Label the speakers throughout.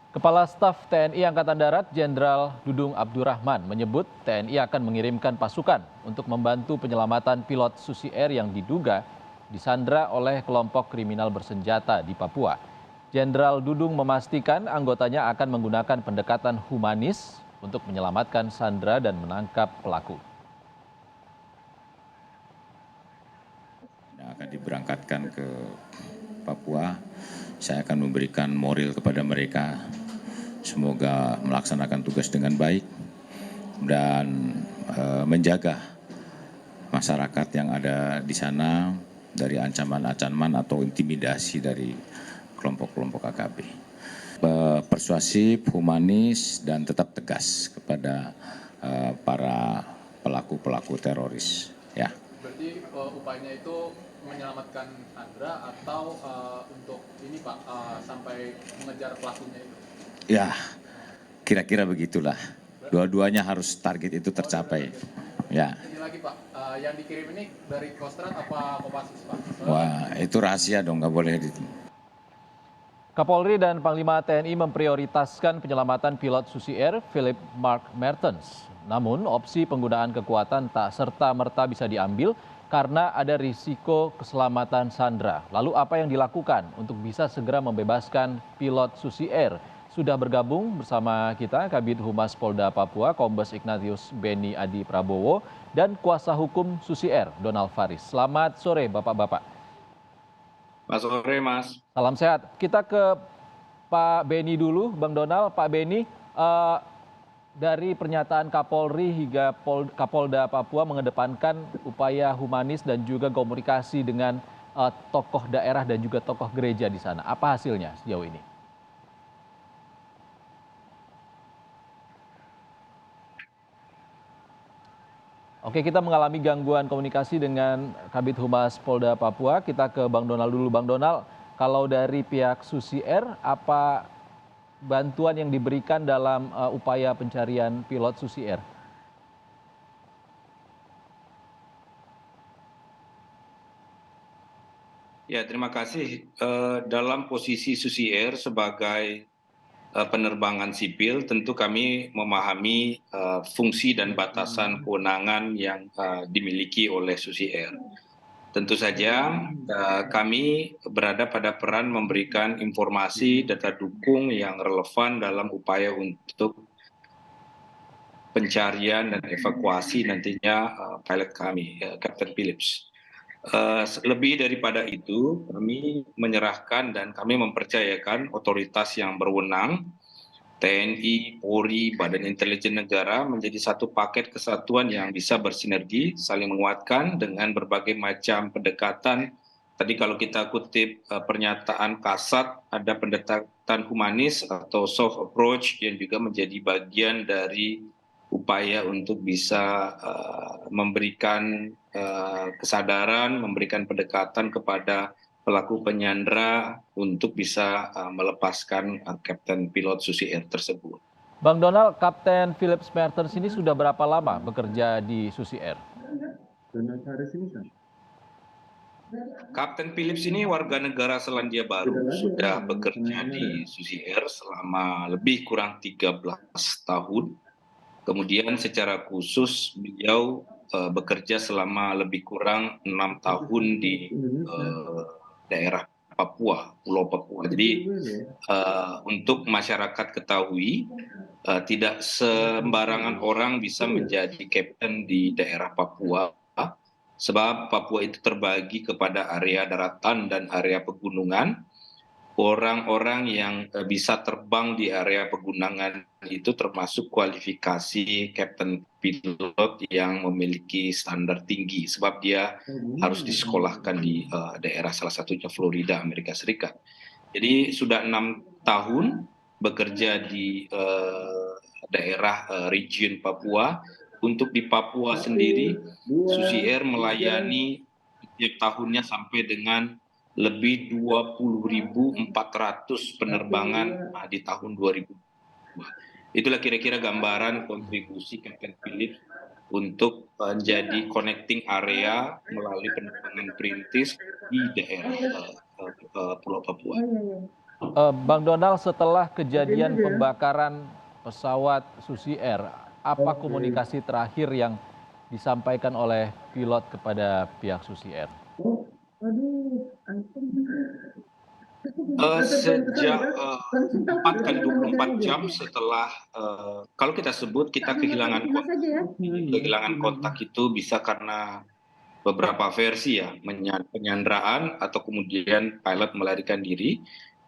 Speaker 1: Kepala Staf TNI Angkatan Darat Jenderal Dudung Abdurrahman menyebut TNI akan mengirimkan pasukan untuk membantu penyelamatan pilot Susi Air yang diduga disandra oleh kelompok kriminal bersenjata di Papua. Jenderal Dudung memastikan anggotanya akan menggunakan pendekatan humanis untuk menyelamatkan sandra dan menangkap pelaku.
Speaker 2: Akan diberangkatkan ke Papua, saya akan memberikan moral kepada mereka. Semoga melaksanakan tugas dengan baik dan menjaga masyarakat yang ada di sana dari ancaman-ancaman atau intimidasi dari kelompok-kelompok AKB. Persuasif, humanis, dan tetap tegas kepada para pelaku-pelaku teroris. Ya.
Speaker 3: Berarti upayanya itu menyelamatkan sandra atau untuk ini Pak sampai mengejar pelakunya itu?
Speaker 2: Ya, kira-kira begitulah. Dua-duanya harus target itu tercapai. Ya.
Speaker 3: Ini lagi Pak, yang dikirim ini dari Kostrad apa Kopassus Pak?
Speaker 2: Wah, itu rahasia dong, nggak boleh.
Speaker 1: Kapolri dan Panglima TNI memprioritaskan penyelamatan pilot Susi Air Philip Mark Mertens. Namun opsi penggunaan kekuatan tak serta-merta bisa diambil karena ada risiko keselamatan sandra. Lalu apa yang dilakukan untuk bisa segera membebaskan pilot Susi Air? Sudah bergabung bersama kita Kabid Humas Polda Papua Kombes Ignatius Beni Adi Prabowo dan kuasa hukum Susi Air Donald Faris. Selamat sore Bapak-bapak.
Speaker 4: Selamat sore, Mas.
Speaker 1: Salam sehat. Kita ke Pak Beni dulu, Bang Donald. Pak Beni, dari pernyataan Kapolri hingga Kapolda Papua mengedepankan upaya humanis dan juga komunikasi dengan tokoh daerah dan juga tokoh gereja di sana. Apa hasilnya sejauh ini? Oke, kita mengalami gangguan komunikasi dengan Kabid Humas Polda Papua. Kita ke Bang Donald dulu. Bang Donald, kalau dari pihak Susi Air, apa bantuan yang diberikan dalam upaya pencarian pilot Susi Air?
Speaker 4: Ya, terima kasih. Dalam posisi Susi Air sebagai penerbangan sipil, tentu kami memahami fungsi dan batasan kewenangan yang dimiliki oleh Susi Air. Tentu saja kami berada pada peran memberikan informasi, data dukung yang relevan dalam upaya untuk pencarian dan evakuasi nantinya pilot kami, Kapten Philips. Lebih daripada itu, kami menyerahkan dan kami mempercayakan otoritas yang berwenang, TNI, Polri, Badan Intelijen Negara menjadi satu paket kesatuan yang bisa bersinergi, saling menguatkan dengan berbagai macam pendekatan. Tadi kalau kita kutip pernyataan Kasat, ada pendekatan humanis atau soft approach yang juga menjadi bagian dari upaya untuk bisa memberikan kesadaran, memberikan pendekatan kepada pelaku penyandra untuk bisa melepaskan Kapten pilot Susi Air tersebut.
Speaker 1: Bang Donald, Kapten Philips Mertens ini sudah berapa lama bekerja di Susi Air?
Speaker 4: Kapten Philips ini warga negara Selandia Baru, sudah bekerja di Susi Air selama lebih kurang 13 tahun. Kemudian secara khusus beliau bekerja selama lebih kurang 6 tahun di daerah Papua, Pulau Papua. Jadi untuk masyarakat ketahui, tidak sembarangan orang bisa menjadi kapten di daerah Papua, sebab Papua itu terbagi kepada area daratan dan area pegunungan. Orang-orang yang bisa terbang di area pegunungan itu termasuk kualifikasi kapten pilot yang memiliki standar tinggi, sebab dia harus disekolahkan di daerah salah satunya Florida, Amerika Serikat. Jadi sudah 6 tahun bekerja di daerah region Papua. Untuk di Papua sendiri, Susi Air melayani setiap tahunnya sampai dengan lebih 20.400 penerbangan di tahun 2022. Itulah kira-kira gambaran kontribusi Kapten Philips untuk menjadi connecting area melalui penerbangan perintis di daerah Pulau Papua.
Speaker 1: Bang Donald, setelah kejadian pembakaran pesawat Susi Air, apa komunikasi terakhir yang disampaikan oleh pilot kepada pihak Susi Air?
Speaker 4: Sejak 4 kali 24 jam setelah, kalau kita sebut kita kehilangan kontak itu bisa karena beberapa versi ya, penyanderaan atau kemudian pilot melarikan diri.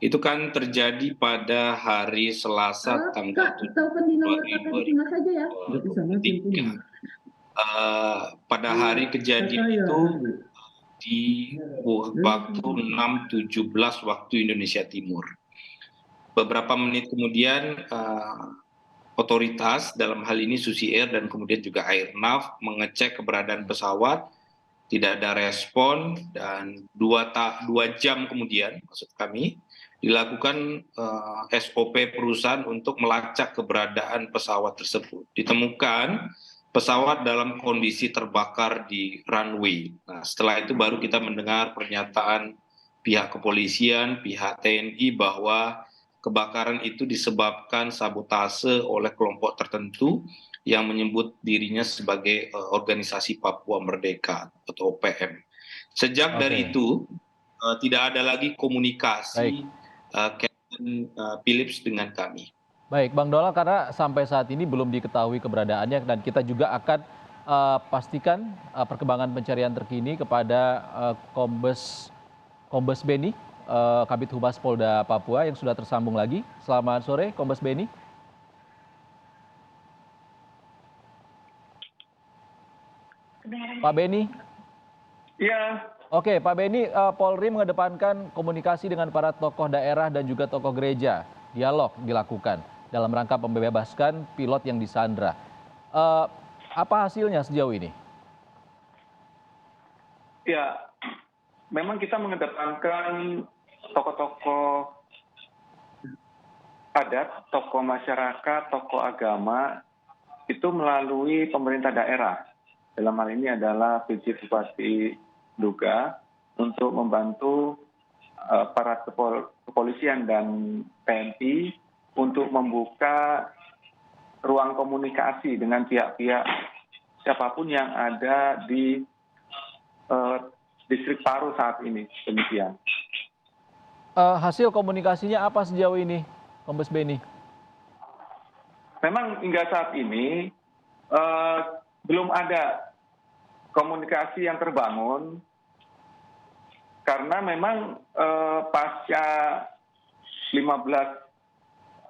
Speaker 4: Itu kan terjadi pada hari Selasa tanggal 7 Februari 2023. Pada hari kejadian itu di waktu 6.17 waktu Indonesia Timur. Beberapa menit kemudian otoritas dalam hal ini Susi Air dan kemudian juga Airnav mengecek keberadaan pesawat, tidak ada respon, dan 2 jam kemudian maksud kami dilakukan SOP perusahaan untuk melacak keberadaan pesawat tersebut. Ditemukan pesawat dalam kondisi terbakar di runway. Nah, setelah itu baru kita mendengar pernyataan pihak kepolisian, pihak TNI bahwa kebakaran itu disebabkan sabotase oleh kelompok tertentu yang menyebut dirinya sebagai Organisasi Papua Merdeka atau OPM. Sejak dari itu tidak ada lagi komunikasi Captain Philips dengan kami.
Speaker 1: Baik, Bang Donald, karena sampai saat ini belum diketahui keberadaannya dan kita juga akan pastikan perkembangan pencarian terkini kepada Kombes Beni, Kabid Humas Polda Papua yang sudah tersambung lagi. Selamat sore, Kombes Beni. Pak Beni.
Speaker 5: Iya.
Speaker 1: Oke, Pak Beni, Polri mengedepankan komunikasi dengan para tokoh daerah dan juga tokoh gereja. Dialog dilakukan dalam rangka membebaskan pilot yang disandra. Apa hasilnya sejauh ini?
Speaker 5: Ya, memang kita mengedepankan tokoh-tokoh adat, tokoh masyarakat, tokoh agama itu melalui pemerintah daerah. Dalam hal ini adalah PJ Bupati Duga untuk membantu para kepolisian dan TNI untuk membuka ruang komunikasi dengan pihak-pihak siapapun yang ada di distrik Paro saat ini. Demikian.
Speaker 1: Hasil komunikasinya apa sejauh ini, Kombes Beni?
Speaker 5: Memang hingga saat ini belum ada komunikasi yang terbangun karena memang pasca 15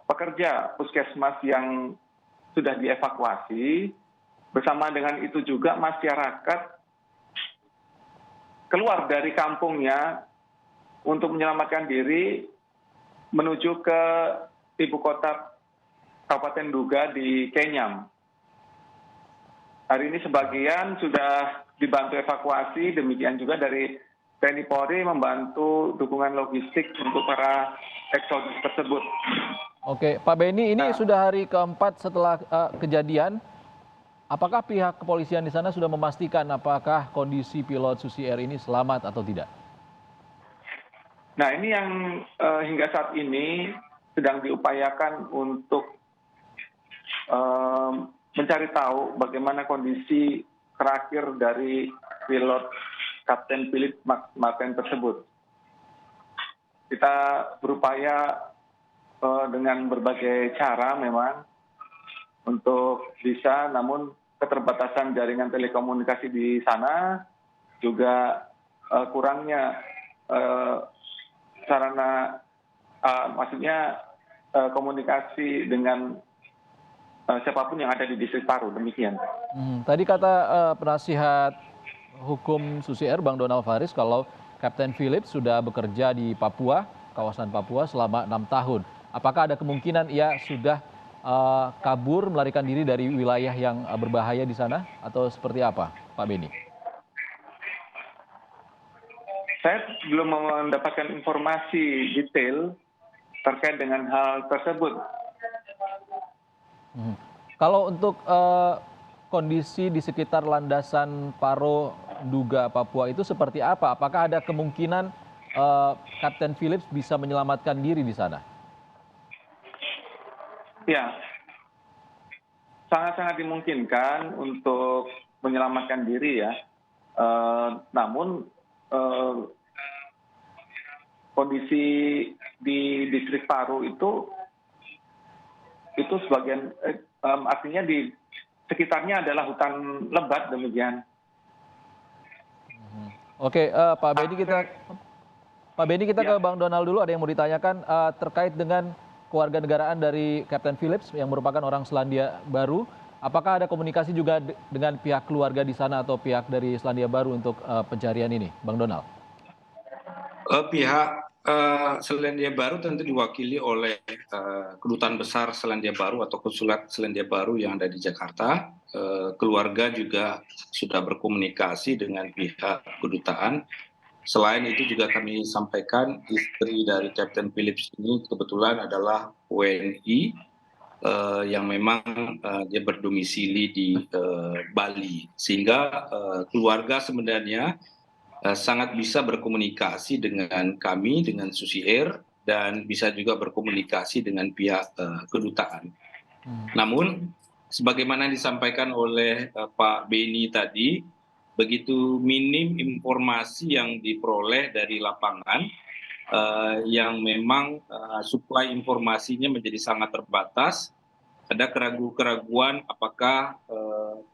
Speaker 5: pekerja puskesmas yang sudah dievakuasi, bersama dengan itu juga masyarakat keluar dari kampungnya untuk menyelamatkan diri menuju ke ibu kota Kabupaten Duga di Kenyam. Hari ini sebagian sudah dibantu evakuasi, demikian juga dari TNI Polri membantu dukungan logistik untuk para eksodus tersebut.
Speaker 1: Oke, Pak Beni, ini sudah hari keempat setelah kejadian. Apakah pihak kepolisian di sana sudah memastikan apakah kondisi pilot Susi Air ini selamat atau tidak?
Speaker 5: Nah, ini yang hingga saat ini sedang diupayakan untuk mencari tahu bagaimana kondisi terakhir dari pilot Kapten Philip Martin tersebut. Kita berupaya dengan berbagai cara memang untuk bisa, namun keterbatasan jaringan telekomunikasi di sana juga kurangnya sarana, maksudnya komunikasi dengan siapapun yang ada di distrik Paro, demikian.
Speaker 1: Tadi kata penasihat hukum Susi Air, Bang Donald Faris, kalau Kapten Philip sudah bekerja di Papua, kawasan Papua selama 6 tahun. Apakah ada kemungkinan ia sudah kabur melarikan diri dari wilayah yang berbahaya di sana atau seperti apa, Pak Beni?
Speaker 5: Saya belum mendapatkan informasi detail terkait dengan hal tersebut.
Speaker 1: Kalau untuk kondisi di sekitar landasan Paro Duga Papua itu seperti apa? Apakah ada kemungkinan Kapten Philips bisa menyelamatkan diri di sana?
Speaker 5: Ya, sangat-sangat dimungkinkan untuk menyelamatkan diri ya. Namun kondisi di distrik Paru itu sebagian artinya di sekitarnya adalah hutan lebat demikian.
Speaker 1: Oke, Pak Benny kita ke Bang Donald dulu. Ada yang mau ditanyakan terkait dengan kewarganegaraan dari Kapten Philips yang merupakan orang Selandia Baru. Apakah ada komunikasi juga dengan pihak keluarga di sana atau pihak dari Selandia Baru untuk pencarian ini, Bang Donald?
Speaker 4: Pihak Selandia Baru tentu diwakili oleh Kedutaan Besar Selandia Baru atau Konsulat Selandia Baru yang ada di Jakarta. Keluarga juga sudah berkomunikasi dengan pihak kedutaan. Selain itu juga kami sampaikan istri dari Kapten Philips ini kebetulan adalah WNI yang memang dia berdomisili di Bali, sehingga keluarga sebenarnya sangat bisa berkomunikasi dengan kami, dengan Susi Air, dan bisa juga berkomunikasi dengan pihak kedutaan. Namun, sebagaimana disampaikan oleh Pak Benny tadi, begitu minim informasi yang diperoleh dari lapangan, yang memang suplai informasinya menjadi sangat terbatas. Ada keraguan apakah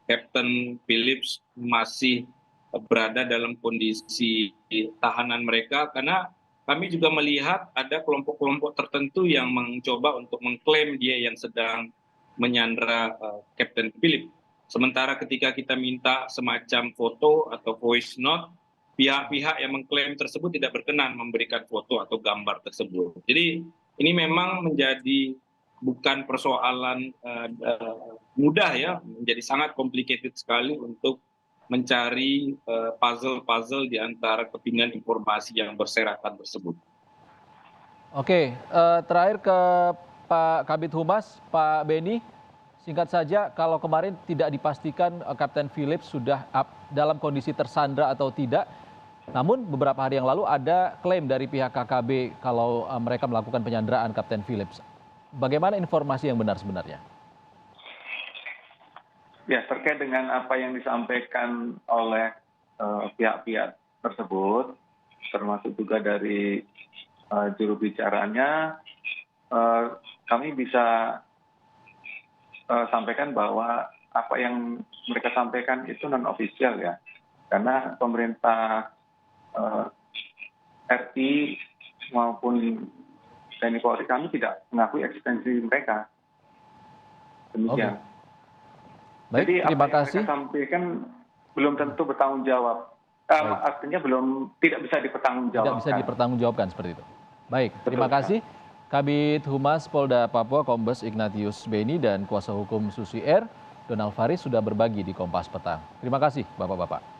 Speaker 4: Kapten Philips masih berada dalam kondisi tahanan mereka, karena kami juga melihat ada kelompok-kelompok tertentu yang mencoba untuk mengklaim dia yang sedang menyandra Kapten Philips. Sementara ketika kita minta semacam foto atau voice note, pihak-pihak yang mengklaim tersebut tidak berkenan memberikan foto atau gambar tersebut. Jadi ini memang menjadi bukan persoalan mudah ya, menjadi sangat complicated sekali untuk mencari puzzle-puzzle di antara kepingan informasi yang berserakan tersebut.
Speaker 1: Oke, terakhir ke Pak Kabid Humas, Pak Benny. Singkat saja, kalau kemarin tidak dipastikan Kapten Philips sudah dalam kondisi tersandra atau tidak, namun beberapa hari yang lalu ada klaim dari pihak KKB kalau mereka melakukan penyanderaan Kapten Philips. Bagaimana informasi yang benar sebenarnya?
Speaker 5: Ya, terkait dengan apa yang disampaikan oleh pihak-pihak tersebut, termasuk juga dari juru bicaranya, kami bisa sampaikan bahwa apa yang mereka sampaikan itu non-official ya, karena pemerintah RI maupun TNI Polri kami tidak mengakui eksistensi mereka. Demikian.
Speaker 1: Oke. Baik,
Speaker 5: jadi
Speaker 1: terima
Speaker 5: apa yang
Speaker 1: kasih.
Speaker 5: mereka sampaikan belum tentu bertanggung jawab. Artinya tidak bisa dipertanggungjawabkan.
Speaker 1: Tidak bisa dipertanggungjawabkan seperti itu. Baik, terima
Speaker 5: Betul,
Speaker 1: kasih. Kabid Humas Polda Papua Kombes Ignatius Beni dan kuasa hukum Susi Air Donald Faris sudah berbagi di Kompas Petang. Terima kasih Bapak-Bapak.